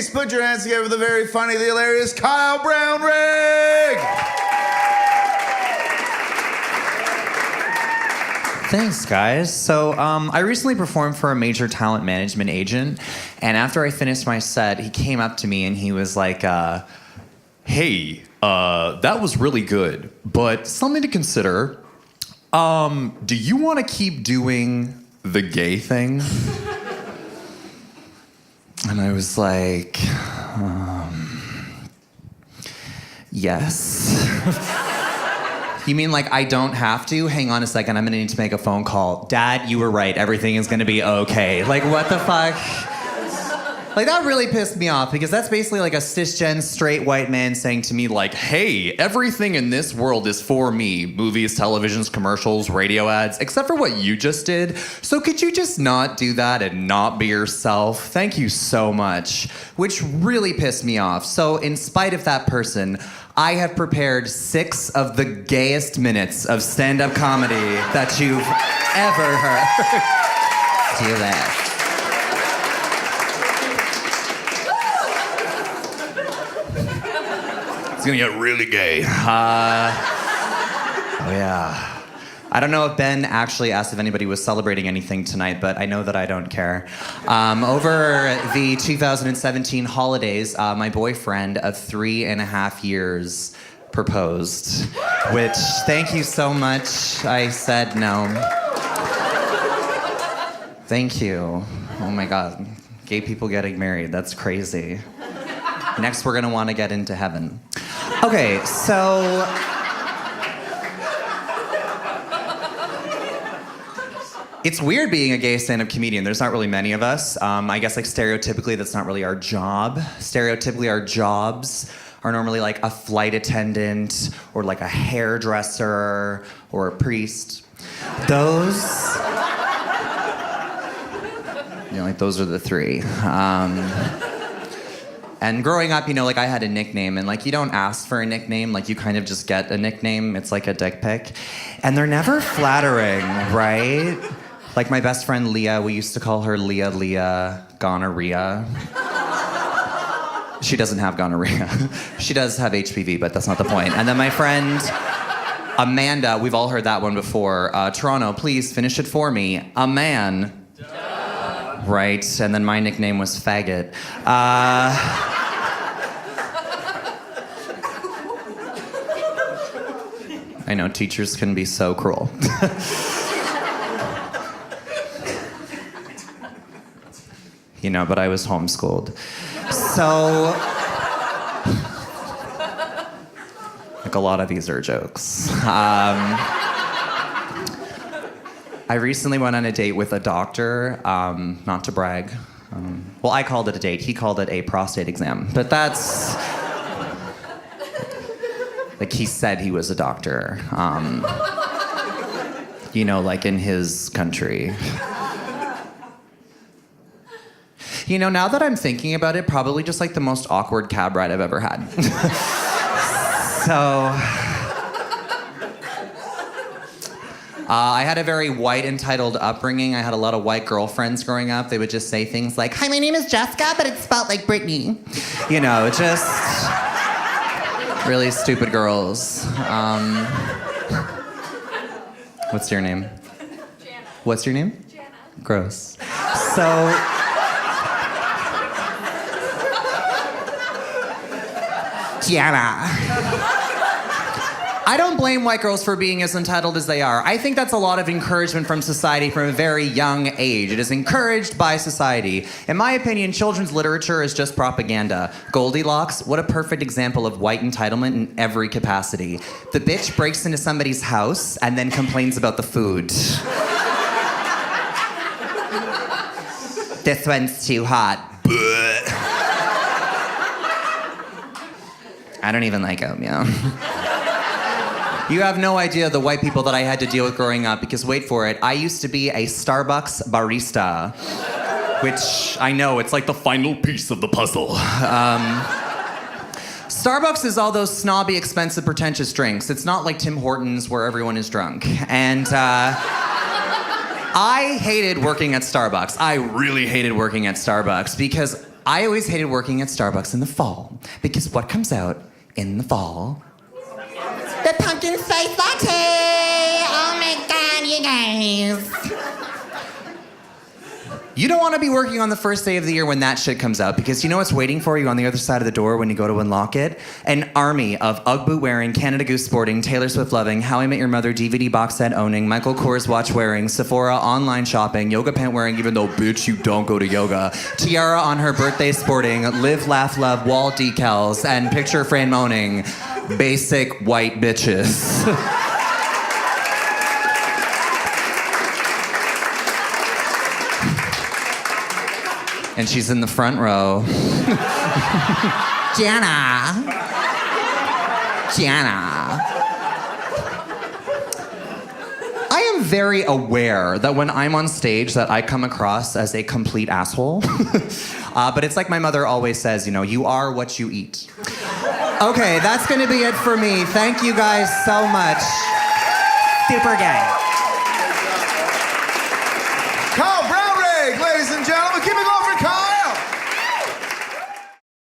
Please put your hands together for the very funny, the hilarious Kyle Brownrigg! Thanks, guys. So, I recently performed for a major talent management agent, and after I finished my set, he came up to me and he was like, hey, that was really good, but something to consider. Do you want to keep doing the gay thing? And I was like, yes. You mean like I don't have to? Hang on a second, I'm gonna need to make a phone call. Dad, you were right, everything is gonna be okay. Like, what the fuck? Like, that really pissed me off because that's basically like a cisgen straight white man saying to me like, hey, everything in this world is for me. Movies, televisions, commercials, radio ads, except for what you just did. So could you just not do that and not be yourself? Thank you so much. Which really pissed me off. So in spite of that person, I have prepared 6 of the gayest minutes of stand-up comedy that you've ever heard. Do that. It's gonna get really gay. Oh yeah. I don't know if Ben actually asked if anybody was celebrating anything tonight, but I know that I don't care. Over the 2017 holidays, my boyfriend of 3.5 years proposed, which, thank you so much. I said no. Thank you. Oh my God. Gay people getting married, that's crazy. Next, we're gonna wanna get into heaven. Okay, so... It's weird being a gay stand-up comedian. There's not really many of us. I guess like stereotypically, that's not really our job. Stereotypically, our jobs are normally like a flight attendant or like a hairdresser or a priest. Those, like those are the 3. And growing up, like I had a nickname, and like you don't ask for a nickname, like you kind of just get a nickname. It's like a dick pic. And they're never flattering, right? Like my best friend Leah, we used to call her Leah Gonorrhea. She doesn't have gonorrhea. She does have HPV, but that's not the point. And then my friend Amanda, we've all heard that one before. Toronto, please finish it for me. A man. Duh. Right, and then my nickname was Faggot. I know, teachers can be so cruel. But I was homeschooled. So, like a lot of these are jokes. I recently went on a date with a doctor, not to brag. Well, I called it a date. He called it a prostate exam. But that's... Like, he said he was a doctor. Like in his country. Now that I'm thinking about it, probably just like the most awkward cab ride I've ever had. So... I had a very white, entitled upbringing. I had a lot of white girlfriends growing up. They would just say things like, hi, my name is Jessica, but it's spelled like Brittany. Just really stupid girls. What's your name? Jana. What's your name? Jana. Gross. So... Jana. I don't blame white girls for being as entitled as they are. I think that's a lot of encouragement from society from a very young age. It is encouraged by society. In my opinion, children's literature is just propaganda. Goldilocks, what a perfect example of white entitlement in every capacity. The bitch breaks into somebody's house and then complains about the food. This one's too hot. I don't even like oatmeal. You have no idea the white people that I had to deal with growing up, because wait for it, I used to be a Starbucks barista, which I know, it's like the final piece of the puzzle. Starbucks is all those snobby, expensive, pretentious drinks. It's not like Tim Hortons where everyone is drunk. And I hated working at Starbucks. I really hated working at Starbucks because I always hated working at Starbucks in the fall because what comes out in the fall? The pumpkin spice latte! Oh my God, you guys. You don't want to be working on the first day of the year when that shit comes out because you know what's waiting for you on the other side of the door when you go to unlock it? An army of Ugg boot wearing, Canada Goose sporting, Taylor Swift loving, How I Met Your Mother DVD box set owning, Michael Kors watch wearing, Sephora online shopping, yoga pant wearing even though bitch you don't go to yoga, tiara on her birthday sporting, live, laugh, love wall decals, and picture frame owning basic white bitches. And she's in the front row. Jana. I am very aware that when I'm on stage that I come across as a complete asshole. But it's like my mother always says, you know, you are what you eat. Okay, that's gonna be it for me. Thank you guys so much. Super gay.